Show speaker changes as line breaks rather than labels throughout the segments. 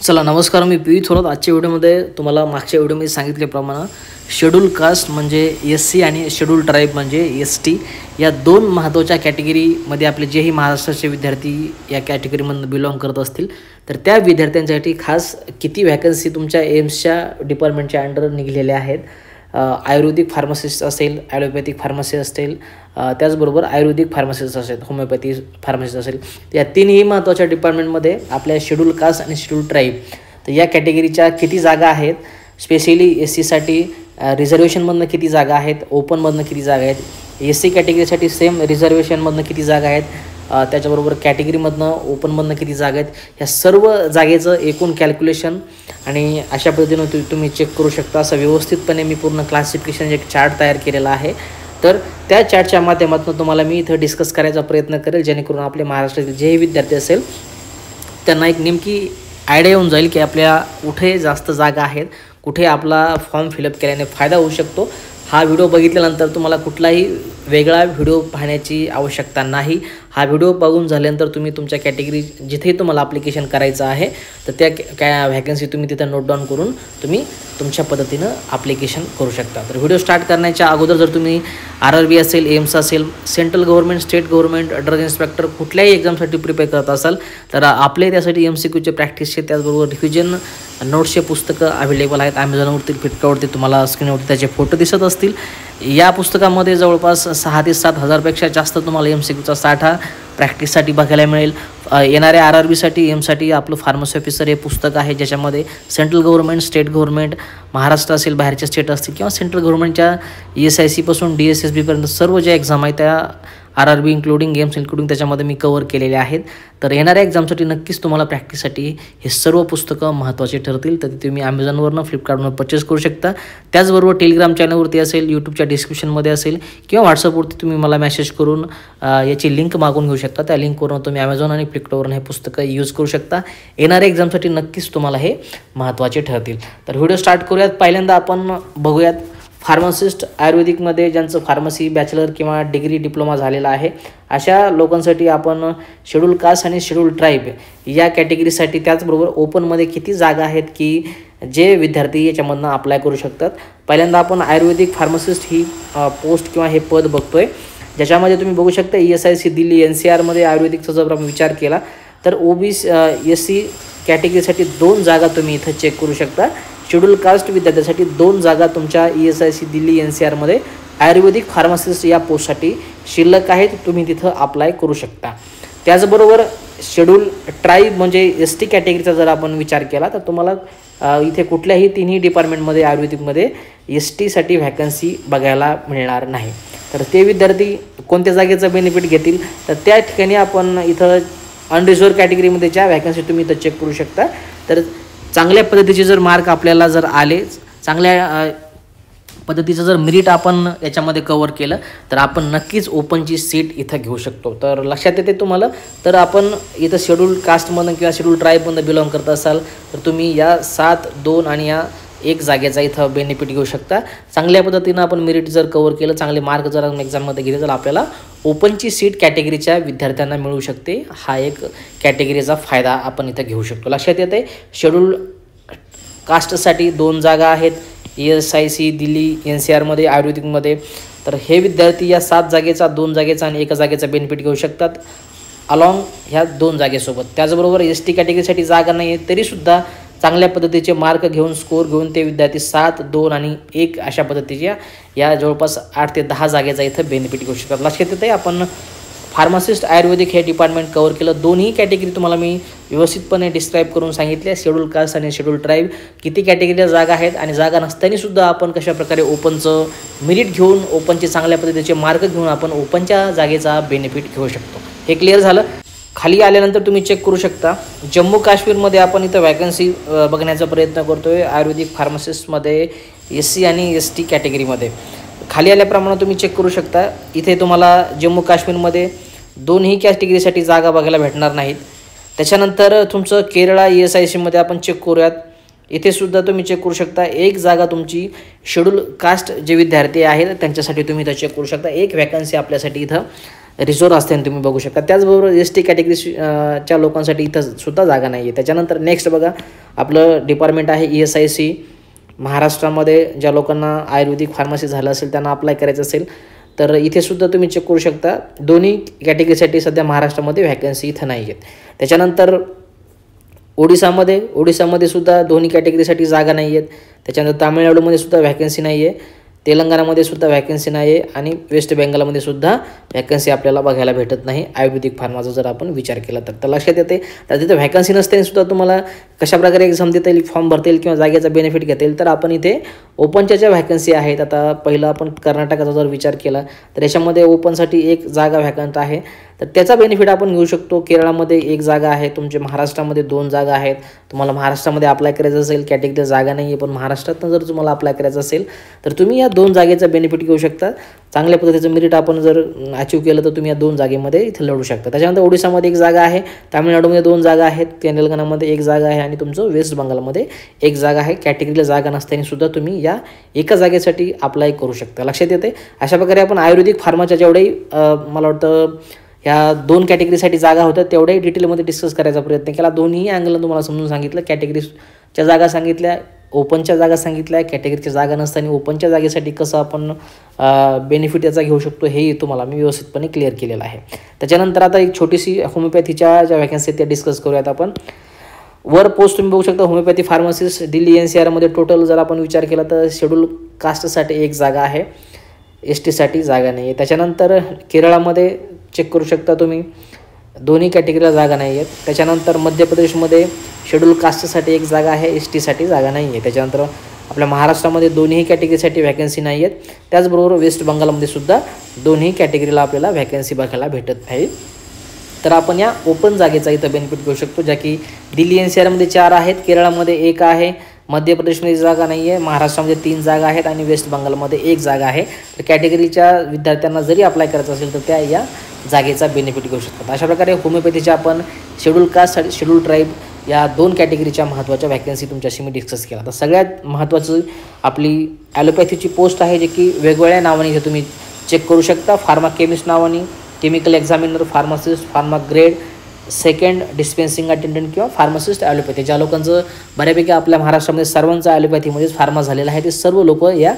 चला नमस्कार, मी पी थोरात. आजच्या व्हिडिओमध्ये तुम्हाला मागच्या व्हिडिओमध्ये सांगितल्याप्रमाणे शेड्यूल कास्ट म्हणजे SC आणि शेड्यूल ट्राईब म्हणजे ST या दोन महत्त्वाच्या कॅटेगरीमध्ये आपले जेही महाराष्ट्राचे विद्यार्थी या कॅटेगरीमधून बिलॉंग करत असतील तर त्या विद्यार्थ्यांसाठी खास किती व्हॅकन्सी तुमच्या एम्सच्या डिपार्टमेंटच्या अंडर निघलेल्या आहेत. आयुर्वेदिक फार्मासिस्ट असेल, ॲलोपॅथिक फार्मसी असेल, त्याचबरोबर आयुर्वेदिक फार्मसिस्ट असेल, होमिओपॅथी फार्मसिस्ट असेल, या तीनही महत्त्वाच्या डिपार्टमेंटमध्ये आपल्या शेड्यूल कास्ट आणि शेड्यूल ट्राईब तर या कॅटेगरीच्या किती जागा आहेत, स्पेशली SCसाठी रिझर्वेशनमधनं किती जागा आहेत, ओपनमधनं किती जागा आहेत, SC कॅटेगरीसाठी सेम रिझर्वेशनमधनं किती जागा आहेत, त्याच्याबरोबर कॅटेगरीमधनं ओपनमधनं किती जागा आहेत, ह्या सर्व जागेचं एकूण कॅल्क्युलेशन आणि अशा पद्धतीनं तुम्ही चेक करू शकता. असं व्यवस्थितपणे मी पूर्ण क्लासिफिकेशन एक चार्ट तयार केलेला आहे. तर त्या चार्टच्या माध्यमातून तुम्हाला मी इथं डिस्कस करायचा प्रयत्न करेल, जेणेकरून आपले महाराष्ट्रातील जेही विद्यार्थी असेल त्यांना एक नेमकी आयडिया येऊन जाईल की आपल्या कुठे जास्त जागा आहेत, कुठे आपला फॉर्म फिलअप केल्याने फायदा होऊ शकतो. हा व्हिडिओ बघितल्यानंतर तुम्हाला कुठलाही वेगळा व्हिडिओ पाहण्याची आवश्यकता नाही. हा व्हिडिओ बघून झाल्यानंतर तुम्ही तुमच्या कॅटेगरी जिथे तुम्हाला ॲप्लिकेशन करायचं आहे तर त्या व्हॅकन्सी तुम्ही तिथं नोट डाऊन करून तुम्ही तुमच्या पद्धतीनं ॲप्लिकेशन करू शकता. तर व्हिडिओ स्टार्ट करण्याच्या अगोदर जर तुम्ही RRB असेल, एम्स असेल, central government, state government, drug inspector कुठल्याही एक्झामसाठी प्रिपेअर करत असाल तर आपले त्यासाठी MCQचे प्रॅक्टिसचे त्याचबरोबर रिव्हिजन नोट्सचे पुस्तकं अवेलेबल आहेत. ॲमेझॉनवरती, फ्लिपकार्टवरती तुम्हाला स्क्रीनवरती त्याचे फोटो दिसत असतील. या पुस्तकामध्ये जवळपास 6,000 ते 7,000पेक्षा जास्त तुम्हाला MCQचा साठा प्रॅक्टिससाठी बघायला मिळेल. येणाऱ्या RRBसाठी, एमसाठी आपलं फार्मसी ऑफिसर हे पुस्तक आहे, ज्याच्यामध्ये central government, state government, Maharashtra असेल, बाहेरचे स्टेट असतील किंवा सेंट्रल गव्हर्नमेंटच्या ESIC पासून DSSBपर्यंत सर्व ज्या एक्झाम आहेत त्या RRB इन्क्लुडिंग एम्स इन्क्लुडिंग त्याच्यामध्ये मी कव्हर केलेले आहेत. तर येणाऱ्या एक्झामसाठी नक्कीच तुम्हाला प्रॅक्टिससाठी हे सर्व पुस्तकं महत्त्वाचे ठरतील. तर तुम्ही ॲमेझॉनवरनं, फ्लिपकार्टवरून परचेस करू शकता. त्याचबरोबर टेलिग्राम चॅनलवरती असेल, यूट्यूबच्या डिस्क्रिप्शनमध्ये असेल किंवा व्हॉट्सअपवरती तुम्ही मला मेसेज करून याची लिंक मागून घेऊ शकता. त्या लिंकवरून तुम्ही ॲमेझॉन आणि फ्लिपकार्टवरून हे पुस्तकं यूज करू शकता. येणाऱ्या एक्झामसाठी नक्कीच तुम्हाला हे महत्त्वाचे ठरतील. तर व्हिडिओ स्टार्ट करूयात. पहिल्यांदा आपण बघूयात फार्मासिस्ट आयुर्वेदिकमध्ये ज्यांचं फार्मसी बॅचलर किंवा डिग्री डिप्लोमा झालेला आहे अशा लोकांसाठी आपण शेड्यूल कास्ट आणि शेड्यूल ट्राईब या कॅटेगरीसाठी त्याचबरोबर ओपनमध्ये किती जागा आहेत की जे विद्यार्थी याच्यामधनं अप्लाय करू शकतात. पहिल्यांदा आपण आयुर्वेदिक फार्मासिस्ट ही पोस्ट किंवा हे पद बघतोय, ज्याच्यामध्ये तुम्ही बघू शकता ESIC दिल्ली NCRमध्ये आयुर्वेदिकचा जर आपण विचार केला तर SC कॅटेगरीसाठी 2 जागा तुम्ही इथं चेक करू शकता. शेड्यूल कास्ट विद्यार्थ्यांसाठी 2 जागा तुमच्या ESIC दिल्ली NCRमध्ये आयुर्वेदिक फार्मासिस्ट या पोस्टसाठी शिल्लक आहेत, तुम्ही तिथं अप्लाय करू शकता. त्याचबरोबर शेड्यूल ट्राईब म्हणजे ST कॅटेगरीचा जर आपण विचार केला तर तुम्हाला इथे कुठल्याही तिन्ही डिपार्टमेंटमध्ये आयुर्वेदिकमध्ये STसाठी व्हॅकन्सी बघायला मिळणार नाही. तर ते विद्यार्थी कोणत्या जागेचं बेनिफिट घेतील तर त्या ठिकाणी आपण इथं अनरिझर्व कॅटेगरीमध्ये ज्या व्हॅकन्सी तुम्ही इथं चेक करू शकता. तर चांगल्या पद्धतीचे जर मार्क आपल्याला जर आले, चांगल्या पद्धतीचं जर मेरिट आपण याच्यामध्ये कव्हर केलं तर आपण नक्कीच ओपनची सीट इथं घेऊ शकतो. तर लक्षात येते तुम्हाला. तर आपण इथं शेड्यूल कास्टमधून किंवा शेड्यूल ट्राईबमधून बिलॉंग करत असाल तर तुम्ही या 7, 2 आणि या 1 जागेचा इथं बेनिफिट घेऊ शकता. चांगल्या पद्धतीनं आपण मेरिट जर कव्हर केलं, चांगले मार्क जर आपण एक्झाममध्ये घेतले तर आपल्याला ओपनची सीट कॅटेगरीच्या विद्यार्थ्यांना मिळू शकते. हा एक कॅटेगरीचा फायदा आपण इथं घेऊ शकतो. लक्षात येते. शेड्यूल कास्टसाठी 2 जागा आहेत ESIC दिल्ली NCRमध्ये आयुर्वेदिकमध्ये. तर हे विद्यार्थी या 7 जागेचा, 2 जागेचा आणि 1 जागेचा बेनिफिट घेऊ शकतात अलॉंग ह्या 2 जागेसोबत. त्याचबरोबर ST कॅटेगरीसाठी जागा नाही आहे तरीसुद्धा चांगल्या पद्धतीचे मार्क घेऊन, स्कोर घेऊन ते विद्यार्थी 7, 2 आणि 1 अशा पद्धतीच्या या जवळपास 8 ते 10 जागेचा इथं बेनिफिट घेऊ शकतात. लक्षात येते. आपण फार्मासिस्ट आयुर्वेदिक हे डिपार्टमेंट कव्हर केलं. दोन्ही कॅटेगरी तुम्हाला मी व्यवस्थितपणे डिस्क्राईब करून सांगितले. शेड्यूल कास्ट आणि शेड्यूल ट्राईब किती कॅटेगरीच्या जागा आहेत आणि जागा नसतानासुद्धा आपण कशाप्रकारे ओपनचं मेरिट घेऊन, ओपनचे चांगल्या पद्धतीचे मार्क घेऊन आपण ओपनच्या जागेचा बेनिफिट घेऊ शकतो. हे क्लिअर झालं. खाली आल्यानंतर तुम्ही चेक करू शकता. जम्मू काश्मीरमध्ये आपण इथं व्हॅकन्सी बघण्याचा प्रयत्न करतो आहे आयुर्वेदिक फार्मासिस्टमध्ये SC आणि ST कॅटेगरीमध्ये. खाली आल्याप्रमाणे तुम्ही चेक करू शकता. इथे तुम्हाला जम्मू काश्मीरमध्ये 2ही कॅटेगरीसाठी जागा बघायला भेटणार नाहीत. त्याच्यानंतर तुमचं केरळा ESICमध्ये आपण चेक करूयात. इथेसुद्धा तुम्ही चेक करू शकता. 1 जागा तुमची शेड्यूल कास्ट जे विद्यार्थी आहेत त्यांच्यासाठी तुम्ही इथं चेक करू शकता. 1 व्हॅकन्सी आपल्यासाठी इथं रिझर्व्ह असते तुम्ही बघू शकता. त्याचबरोबर ST कॅटेगरी च्या लोकांसाठी इथं सुद्धा जागा नाही आहे. त्याच्यानंतर नेक्स्ट बघा आपलं डिपार्टमेंट आहे ESIC. महाराष्ट्रामध्ये ज्या लोकांना आयुर्वेदिक फार्मसी झालं असेल त्यांना अप्लाय करायचं असेल तर इथे सुद्धा तुम्ही चेक करू शकता. दोन्ही कॅटेगरीसाठी सध्या महाराष्ट्रामध्ये व्हॅकन्सी इथं नाही आहेत. त्याच्यानंतर ओडिसामध्ये सुद्धा दोन्ही कॅटेगरीसाठी जागा नाही आहेत. त्याच्यानंतर तामिळनाडूमध्ये सुद्धा व्हॅकन्सी नाही आहे. तेलंगणामध्ये सुद्धा व्हॅकन्सी नाही आहे आणि वेस्ट बेंगालमध्ये सुद्धा व्हॅकन्सी आपल्याला बघायला भेटत नाही आयुर्वेदिक फार्माचा जर आपण विचार केला तर लक्षात येते. तर तिथे व्हॅकन्सी नसताना सुद्धा तुम्हाला कशाप्रकारे एक्झाम देता येईल, फॉर्म भरता येईल किंवा जागेचा बेनिफिट घेता येईल. तर आपण इथे ओपनच्या ज्या व्हॅकन्सी आहेत, आता पहिलं आपण कर्नाटकाचा जर विचार केला तर याच्यामध्ये ओपनसाठी एक जागा व्हॅकंट आहे तर त्याचा बेनिफिट आपण घेऊ शकतो. केरळामध्ये एक जागा आहे, तुमचे महाराष्ट्रामध्ये 2 जागा आहेत. तुम्हाला महाराष्ट्रामध्ये अप्लाय करायचं असेल, कॅटेगरी जागा नाही आहे पण महाराष्ट्रातून जर तुम्हाला अप्लाय करायचं असेल तर तुम्ही या 2 जागेचा बेनिफिट घेऊ शकता. चांगल्या पद्धतीचं मेरिट आपण जर अचीव केलं तर तुम्ही या 2 जागेमध्ये इथे लढू शकता. त्याच्यानंतर ओडिसामध्ये एक जागा आहे, तामिळनाडूमध्ये 2 जागा आहेत, तेलंगणामध्ये एक जागा आहे आणि तुमचं वेस्ट बंगालमध्ये एक जागा आहे. कॅटेगरीला जागा नसताना सुद्धा तुम्ही या एका जागेसाठी अप्लाय करू शकता. लक्षात येते. अशा प्रकारे आपण आयुर्वेदिक फार्माच्या जेवढेही मला वाटतं ह्या 2 कॅटेगरीसाठी जागा होत्या तेवढ्याही डिटेलमध्ये डिस्कस करायचा प्रयत्न केला. दोन्ही अँगलनं तुम्हाला समजून सांगितलं. कॅटेगरीच्या जागा सांगितल्या, ओपनच्या जागा सांगितल्या, कॅटेगरीच्या जागा नसताना ओपनच्या जागेसाठी कसं आपण बेनिफिट याचा घेऊ शकतो हेही तुम्हाला मी व्यवस्थितपणे क्लिअर केलेलं आहे. त्याच्यानंतर आता एक छोटीशी होमिओपॅथीच्या ज्या व्हॅकन्सी त्या डिस्कस करूयात आपण. वर पोस्ट तुम्ही बघू शकता होमिओपॅथी फार्मासिस्ट दिल्ली NCRमध्ये टोटल जर आपण विचार केला तर शेड्यूल कास्टसाठी एक जागा आहे, ST साठी जागा नाही आहे. त्याच्यानंतर केरळामध्ये चेक करू शकता तुम्ही, दोन्ही कॅटेगरीला जागा नाही आहेत. त्याच्यानंतर मध्य प्रदेशमध्ये शेड्यूल कास्टसाठी एक जागा आहे, ST साठी जागा नाही आहे. त्याच्यानंतर आपल्या महाराष्ट्रामध्ये दोन्ही कॅटेगरीसाठी व्हॅकन्सी नाही आहेत. त्याचबरोबर वेस्ट बंगालमध्ये सुद्धा दोन्ही कॅटेगरीला आपल्याला व्हॅकन्सी बघायला भेटत नाही. तर आपण या ओपन जागेचा इथं बेनिफिट घेऊ शकतो, ज्या की दिल्ली NCRमध्ये 4 आहेत, केरळामध्ये 1 आहे, मध्य प्रदेशमध्ये जागा नाही आहे, महाराष्ट्रामध्ये 3 जागा आहेत आणि वेस्ट बंगालमध्ये 1 जागा आहे. तर कॅटेगरीच्या विद्यार्थ्यांना जरी अप्लाय करायचं असेल तर त्या या जागेचा बेनिफिट घेऊ शकतात. अशा प्रकारे होमिओपॅथीच्या आपण शेड्यूल कास्ट आणि शेड्यूल ट्राईब या 2 कॅटेगरीच्या महत्त्वाच्या व्हॅकन्सी तुमच्याशी मी डिस्कस केला. तर सगळ्यात महत्त्वाचं आपली ॲलोपॅथीची पोस्ट आहे, जे की वेगवेगळ्या नावाने हे तुम्ही चेक करू शकता. फार्मा केमिस्ट नावाने, chemical examiner, pharmacist, pharma grade, second dispensing attendant किंवा फार्मासिस्ट ॲलोपॅथी. ज्या लोकांचं बऱ्यापैकी आपल्या महाराष्ट्रामध्ये सर्वांचं ॲलोपॅथीमध्येच फार्मा झालेलं आहे ते सर्व लोक या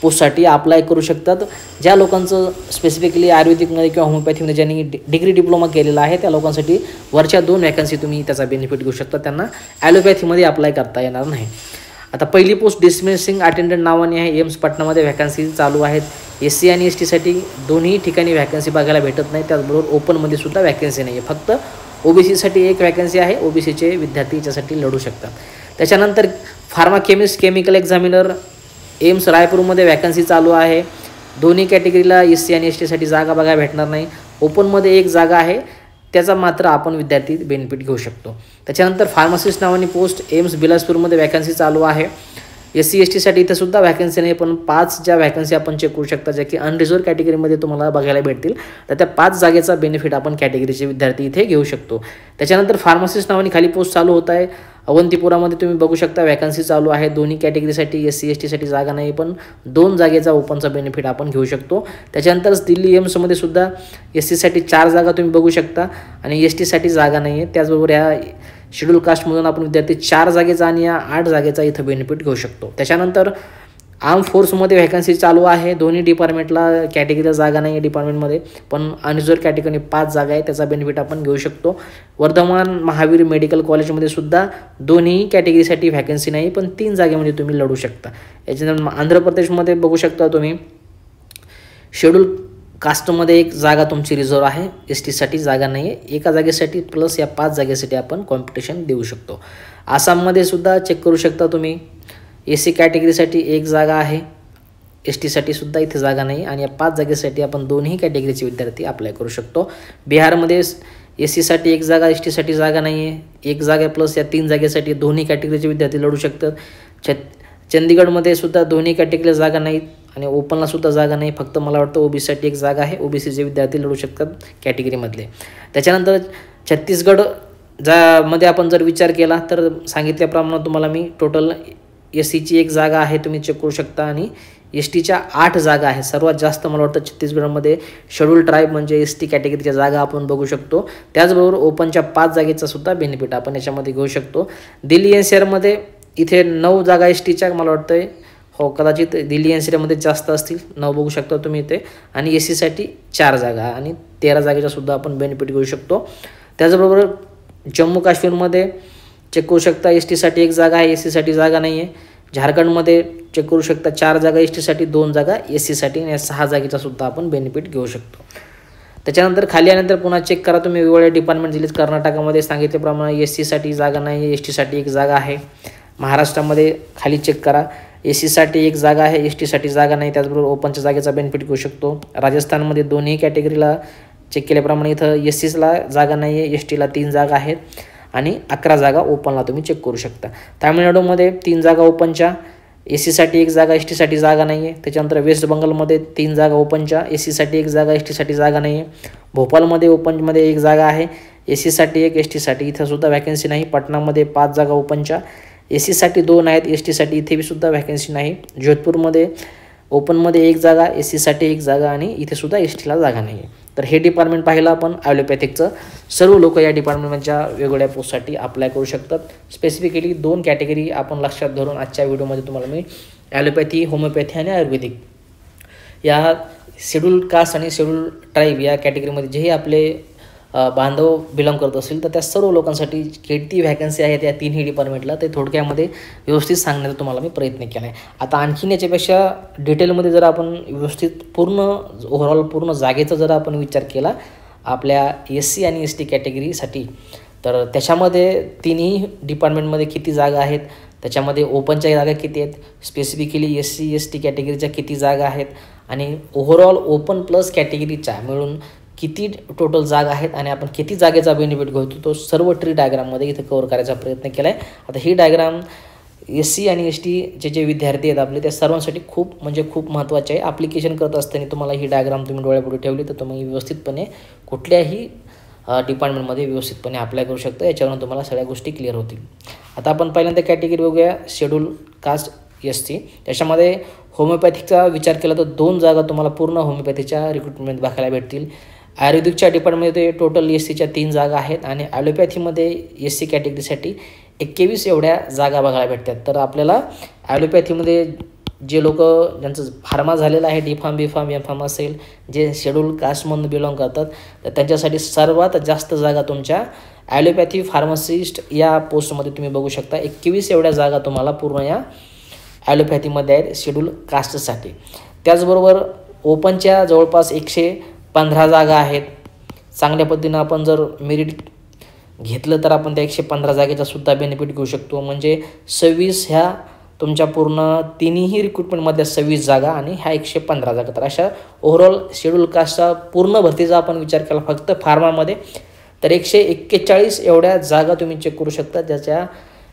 पोस्टसाठी अप्लाय करू शकतात. ज्या लोकांचं स्पेसिफिकली आयुर्वेदिकमध्ये किंवा होमिओपॅथीमध्ये ज्यांनी डिग्री डिप्लोमा केलेला आहे त्या लोकांसाठी वरच्या 2 व्हॅकन्सी तुम्ही त्याचा बेनिफिट घेऊ शकता. त्यांना ॲलोपॅथीमध्ये अप्लाय करता येणार नाही. आता पहिली पोस्ट डिस्पेन्सिंग अटेंडंट नावाने आहे, एम्स पटनामध्ये व्हॅकन्सी चालू आहेत. SC आणि ST साठी दोन्ही ठिकाणी व्हॅकन्सी बघायला भेटत नाही. त्याचबरोबर ओपनमध्ये सुद्धा व्हॅकन्सी नाही आहे. फक्त OBC साठी एक व्हॅकन्सी आहे, OBCचे विद्यार्थी याच्यासाठी लढू शकतात. त्याच्यानंतर pharma chemist, chemical examiner, AIIMS रायपूरमध्ये व्हॅकन्सी चालू आहे. दोन्ही कॅटेगरीला SC आणि ST साठी जागा बघायला भेटणार नाही. ओपनमध्ये एक जागा आहे, त्याचा मात्र आपण विद्यार्थी बेनिफिट घेऊ शकतो. त्याच्यानंतर फार्मासिस्ट नावाने पोस्ट एम्स बिलासपूरमध्ये व्हॅकन्सी चालू आहे. SC ST साठी इथं सुद्धा व्हॅकन्सी नाही, पण 5 ज्या व्हॅकन्सी आपण चेक करू शकता ज्या की अनरिझर्व कॅटेगरीमध्ये तुम्हाला बघायला भेटतील. तर त्या 5 जागेचा बेनिफिट आपण कॅटेगरीचे विद्यार्थी इथे घेऊ शकतो. त्याच्यानंतर फार्मासिस्ट नावाने खाली पोस्ट चालू होत आहे. अवंतीपुरामध्ये तुम्ही बघू शकता व्हॅकन्सी चालू आहे. दोन्ही कॅटेगरीसाठी SC ST साठी जागा नाही, पण 2 जागेचा ओपनचा बेनिफिट आपण घेऊ शकतो. त्याच्यानंतर दिल्ली एम्समध्ये सुद्धा SC साठी 4 जागा तुम्ही बघू शकता आणि ST साठी जागा नाही आहे. त्याचबरोबर ह्या शेड्यूल कास्टमधून आपण विद्यार्थी 4 जागेचा आणि या 8 जागेचा इथं बेनिफिट घेऊ शकतो. त्याच्यानंतर आर्म फोर्समध्ये व्हॅकन्सी चालू आहे. दोन्ही डिपार्टमेंटला कॅटेगरीला जागा नाही आहे डिपार्टमेंटमध्ये, पण अनरिझर्व कॅटेगरी 5 जागा आहे, त्याचा बेनिफिट आपण घेऊ शकतो. वर्धमान महावीर मेडिकल कॉलेजमध्ये सुद्धा दोन्ही कॅटेगरीसाठी व्हॅकन्सी नाही, पण 3 जागेमध्ये तुम्ही लढू शकता. याच्यानंतर आंध्र प्रदेशमध्ये बघू शकता तुम्ही शेड्यूल कास्टमध्ये एक जागा तुमची रिझर्व आहे, ST साठी जागा नाही आहे. एका जागेसाठी प्लस या 5 जागेसाठी आपण कॉम्पिटिशन देऊ शकतो. आसाममध्ये सुद्धा चेक करू शकता तुम्ही SC कॅटेगरीसाठी एक जागा आहे, ST साठी सुद्धा इथे जागा नाही आणि या 5 जागेसाठी आपण दोन्ही कॅटेगरीचे विद्यार्थी अप्लाय करू शकतो. बिहारमध्ये SC साठी एक जागा, ST साठी जागा नाही आहे. एक जागा प्लस या 3 जागेसाठी दोन्ही कॅटेगरीचे विद्यार्थी लढू शकतात. चंदीगडमध्ये सुद्धा दोन्ही कॅटेगरीला जागा नाहीत आणि ओपनला सुद्धा जागा नाही. फक्त मला वाटतं OBC साठी एक जागा आहे, OBCचे विद्यार्थी लढू शकतात कॅटेगरीमधले. त्याच्यानंतर छत्तीसगड मध्ये आपण जर विचार केला तर सांगितल्याप्रमाणे तुम्हाला मी टोटल SCची एक जागा आहे तुम्ही चेक करू शकता आणि एस टीच्या 8 जागा आहेत. सर्वात जास्त मला वाटतं छत्तीसगडमध्ये शेड्यूल ट्राईब म्हणजे एस टी कॅटेगरीच्या जागा आपण बघू शकतो. त्याचबरोबर ओपनच्या 5 जागेचा सुद्धा बेनिफिट आपण याच्यामध्ये घेऊ शकतो. दिल्ली NCRमध्ये इथे 9 जागा एस टीच्या मला वाटतं, हो कदाचित दिल्ली NCRमध्ये जास्त असतील, 9 बघू शकता तुम्ही इथे. आणि एस सीसाठी 4 जागा आणि 13 जागेचा सुद्धा आपण बेनिफिट घेऊ शकतो. त्याचबरोबर जम्मू काश्मीरमध्ये चेक करू शकता एस टीसाठी 1 जागा आहे, एस सीसाठी जागा नाही आहे. झारखंडमध्ये चेक करू शकता 4 जागा एस टीसाठी, 2 जागा एस सीसाठी आणि 6 जागेचा सुद्धा आपण बेनिफिट घेऊ शकतो. त्याच्यानंतर खाली आल्यानंतर पुन्हा चेक करा तुम्ही वेगवेगळे डिपार्टमेंट दिलेत. कर्नाटकामध्ये सांगितल्याप्रमाणे एस सीसाठी जागा नाही आहे, एस टीसाठी 1 जागा आहे. महाराष्ट्रामध्ये खाली चेक करा एस सीसाठी 1 जागा आहे, एस टीसाठी जागा नाही. त्याचबरोबर ओपनच्या जागेचा बेनिफिट घेऊ शकतो. राजस्थानमध्ये दोन्ही कॅटेगरीला चेक केल्याप्रमाणे इथं एस सीला जागा नाही आहे, एस टीला 3 जागा आहेत आणि 11 जागा ओपनला तुम्ही चेक करू शकता. तामिळनाडूमध्ये 3 जागा ओपनच्या, एस सीसाठी 1 जागा, एस टीसाठी जागा नाही आहे. त्याच्यानंतर वेस्ट बंगालमध्ये 3 जागा ओपनच्या, एस सीसाठी 1 जागा, एस टीसाठी जागा नाही आहे. भोपाळमध्ये ओपनमध्ये 1 जागा आहे, एस सीसाठी 1, एस टीसाठी इथं सुद्धा वॅकन्सी नाही. पटनामध्ये 5 जागा ओपनच्या, एस सीसाठी 2 आहेत, एस टीसाठी इथे बी सुद्धा वॅकन्सी नाही. जोधपूरमध्ये ओपनमध्ये 1 जागा, एस सीसाठी 1 जागा आणि इथे सुद्धा एस टीला जागा नाही आहे. तर हे डिपार्टमेंट पाहिलं आपण ॲलोपॅथिकचं. सर्व लोक या डिपार्टमेंटच्या वेगवेगळ्या पोस्टसाठी अप्लाय करू शकतात. स्पेसिफिकली 2 कॅटेगरी आपण लक्षात धरून आजच्या व्हिडिओमध्ये तुम्हाला मी ॲलोपॅथी, होमिओपॅथी आणि आयुर्वेदिक या शेड्यूल कास्ट आणि शेड्यूल ट्राईब या कॅटेगरीमध्ये जेही आपले बांधव बिलॉंग करत असेल तर त्या सर्व लोकांसाठी किती व्हॅकन्सी आहेत या 3ही डिपार्टमेंटला ते थोडक्यामध्ये व्यवस्थित सांगण्याचा तुम्हाला मी प्रयत्न केला आहे. आता आणखीन याच्यापेक्षा डिटेलमध्ये जर आपण व्यवस्थित ओव्हरऑल पूर्ण जागेचा जर आपण विचार केला आपल्या एस सी आणि एस टी कॅटेगरीसाठी तर त्याच्यामध्ये 3ही डिपार्टमेंटमध्ये किती जागा आहेत, त्याच्यामध्ये ओपनच्या जागा किती आहेत, specifically S C S T कॅटेगरीच्या किती जागा आहेत आणि ओव्हरऑल ओपन प्लस कॅटेगरीच्या मिळून किती टोटल जागा आहेत आणि आपण किती जागेचा बेनिफिट घेतो तो सर्व ट्री डायग्राममध्ये इथं कव्हर करायचा प्रयत्न केला आहे. आता ही डायग्राम एस सी आणि एस टीचे जे विद्यार्थी आहेत आपले त्या सर्वांसाठी खूप महत्त्वाचे आहे. ॲप्लिकेशन करत असताना तुम्हाला ही डायग्राम तुम्ही डोळ्यापुढे ठेवली तर तुम्ही व्यवस्थितपणे कुठल्याही डिपार्टमेंटमध्ये व्यवस्थितपणे अप्लाय करू शकता. याच्यावरून तुम्हाला सगळ्या गोष्टी क्लिअर होतील. आता आपण पहिल्यांदा कॅटेगरी बघूया शेड्यूल कास्ट एस सी. त्याच्यामध्ये होमिओपॅथिकचा विचार केला तर 2 जागा तुम्हाला पूर्ण होमिओपॅथीच्या रिक्रुटमेंट बघायला भेटतील. आयुर्वेदिकच्या डिपार्टमेंटमध्ये टोटल एस सीच्या 3 जागा आहेत आणि ॲलोपॅथीमध्ये एस सी कॅटेगरीसाठी 21 एवढ्या जागा बघायला भेटतात. तर आपल्याला ॲलोपॅथीमध्ये जे लोक ज्यांचं फार्मा झालेलं आहे, डी फार्म, बी फार्म, एम फार्म असेल, जे शेड्यूल कास्टमधून बिलॉंग करतात तर त्यांच्यासाठी सर्वात जास्त जागा तुमच्या ॲलोपॅथी फार्मासिस्ट या पोस्टमध्ये तुम्ही बघू शकता. 21 एवढ्या जागा तुम्हाला पूर्ण या ॲलोपॅथीमध्ये आहेत शेड्यूल कास्टसाठी. त्याचबरोबर ओपनच्या जवळपास 115 जागा आहेत. चांगल्या पद्धतीनं आपण जर मेरिट घेतलं तर आपण त्या 115 जागेचा सुद्धा बेनिफिट घेऊ शकतो. म्हणजे 26 ह्या तुमच्या पूर्ण 3ही रिक्रुटमेंटमध्ये 26 जागा आणि ह्या 115 जागा. तर अशा ओव्हरऑल शेड्यूल कास्टचा पूर्ण भरतीचा आपण विचार केला फक्त फार्मामध्ये तर 141 एवढ्या जागा तुम्ही चेक करू शकता ज्याच्या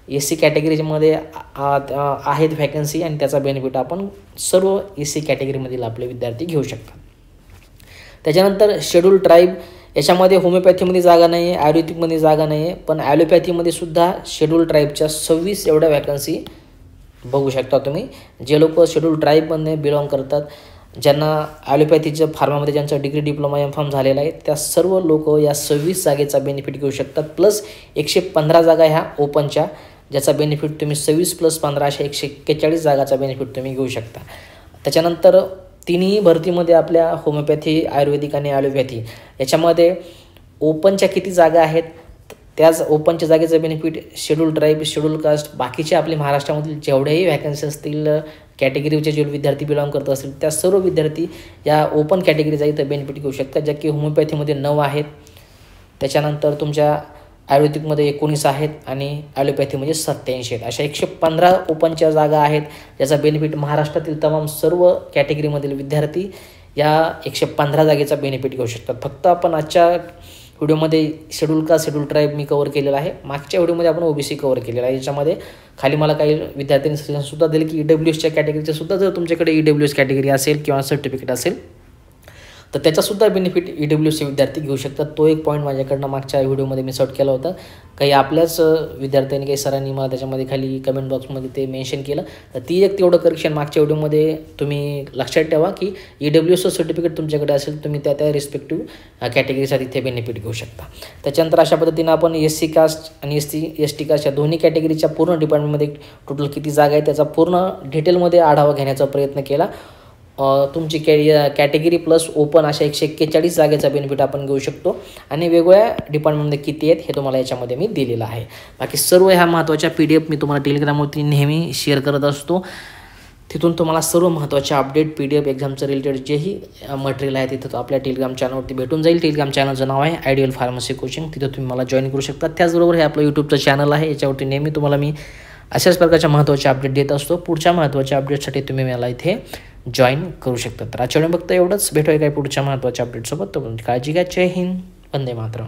एस सी कॅटेगरीमध्ये आहेत व्हॅकन्सी आणि त्याचा बेनिफिट आपण सर्व एस सी कॅटेगरीमधील आपले विद्यार्थी घेऊ शकतात. त्याच्यानंतर शेड्यूल ट्राईब याच्यामध्ये होमिओपॅथीमध्ये जागा नाही आहे, आयुर्वेदिकमध्ये जागा नाही आहे, पण ॲलोपॅथीमध्ये सुद्धा शेड्यूल ट्राईबच्या 26 एवढ्या व्हॅकन्सी बघू शकता तुम्ही. जे लोक शेड्यूल ट्राईबमध्ये बिलॉंग करतात, ज्यांना ॲलोपॅथीच्या फार्मामध्ये ज्यांचा डिग्री, डिप्लोमा, एम फार्म झालेला आहे त्या सर्व लोक या 26 जागेचा बेनिफिट घेऊ शकतात. प्लस 115 जागा ह्या ओपनच्या ज्याचा बेनिफिट तुम्ही 26 + 15 अशा 141 जागाचा बेनिफिट तुम्ही घेऊ शकता. त्याच्यानंतर 3ही भरतीमध्ये आपल्या होमिओपॅथी, आयुर्वेदिक आणि ॲलोपॅथी याच्यामध्ये ओपनच्या किती जागा आहेत त्याच ओपनच्या जागेचं benefit schedule tribe, schedule caste, बाकीचे आपले महाराष्ट्रामधील जेवढेही व्हॅकन्सी असतील कॅटेगरीचे जे विद्यार्थी बिलॉंग करत असतील त्या सर्व विद्यार्थी या ओपन कॅटेगरीचा इथं बेनिफिट घेऊ शकतात. ज्या की होमिओपॅथीमध्ये 9 आहेत, त्याच्यानंतर तुमच्या आयुर्वेदिकमध्ये 19 आहेत आणि ॲलोपॅथीमध्ये 87 आहेत. अशा 115 ओपनच्या जागा आहेत ज्याचा बेनिफिट महाराष्ट्रातील तमाम सर्व कॅटेगरीमधील विद्यार्थी या 115 जागेचा बेनिफिट घेऊ शकतात. फक्त आपण आजच्या व्हिडिओमध्ये शेड्यूल कास्ट, शेड्यूल ट्राईब मी कव्हर केलेला आहे. मागच्या व्हिडिओमध्ये आपण ओबीसी कव्हर केलेला आहे. याच्यामध्ये खाली मला काही विद्यार्थ्यांनी सजेशनसुद्धा दिले की EWSच्या कॅटेगरीचे सुद्धा जर तुमच्याकडे EWS कॅटेगरी असेल किंवा सर्टिफिकेट असेल तर त्याचासुद्धा बेनिफिट EWC विद्यार्थी घेऊ शकतात. तो एक पॉईंट माझ्याकडनं मागच्या व्हिडिओमध्ये मी सर्ट केला होता. काही आपल्याच विद्यार्थ्यांनी काही सरांनी मला त्याच्यामध्ये खाली कमेंट बॉक्समध्ये ते मेन्शन केलं. तर ती एक तेवढं करेक्शन मागच्या व्हिडिओमध्ये तुम्ही लक्षात ठेवा की EWC सर्टिफिकेट तुमच्याकडे असेल तुम्ही त्या रिस्पेक्टिव्ह कॅटेगरीचा तिथे बेनिफिट घेऊ शकता. त्याच्यानंतर अशा पद्धतीनं आपण SC कास्ट आणि ST कास्ट या दोन्ही कॅटेगरीच्या पूर्ण डिपार्टमेंटमध्ये टोटल किती जागा आहे त्याचा पूर्ण डिटेलमध्ये आढावा घेण्याचा प्रयत्न केला. तुमची कॅटेगरी प्लस ओपन अशा 141 जागेचा बेनिफिट आपण घेऊ शकतो आणि वेगवेगळ्या डिपार्टमेंटमध्ये किती आहेत हे तुम्हाला याच्यामध्ये मी दिलेलं आहे. बाकी सर्व ह्या महत्त्वाच्या PDF मी तुम्हाला टेलिग्रामवरती नेहमी शेअर करत असतो. तिथून तुम्हाला सर्व महत्त्वाचे अपडेट PDF एक्झामचं रिलेटेड जेही मटेरियल आहे तिथं आपल्या टेलिग्राम चॅनलवरती भेटून जाईल. टेलिग्राम चॅनलचं नाव आहे आयडियल फार्मसी कोचिंग. तिथं तुम्ही मला जॉईन करू शकता. त्याचबरोबर हे आपलं यूट्यूबचं चॅनल आहे. याच्यावरती नेहमी तुम्हाला मी अशाच प्रकारच्या महत्त्वाचे अपडेट देत असतो. पुढच्या महत्त्वाच्या अपडेटसाठी तुम्ही मला इथे जॉईन करू शकता. तर आजच्या वेळी फक्त एवढंच. भेटूया काय पुढच्या महत्त्वाच्या अपडेटसोबत. तोपर्यंत काळजी घ्या. जय हिंद. वंदे मातरम.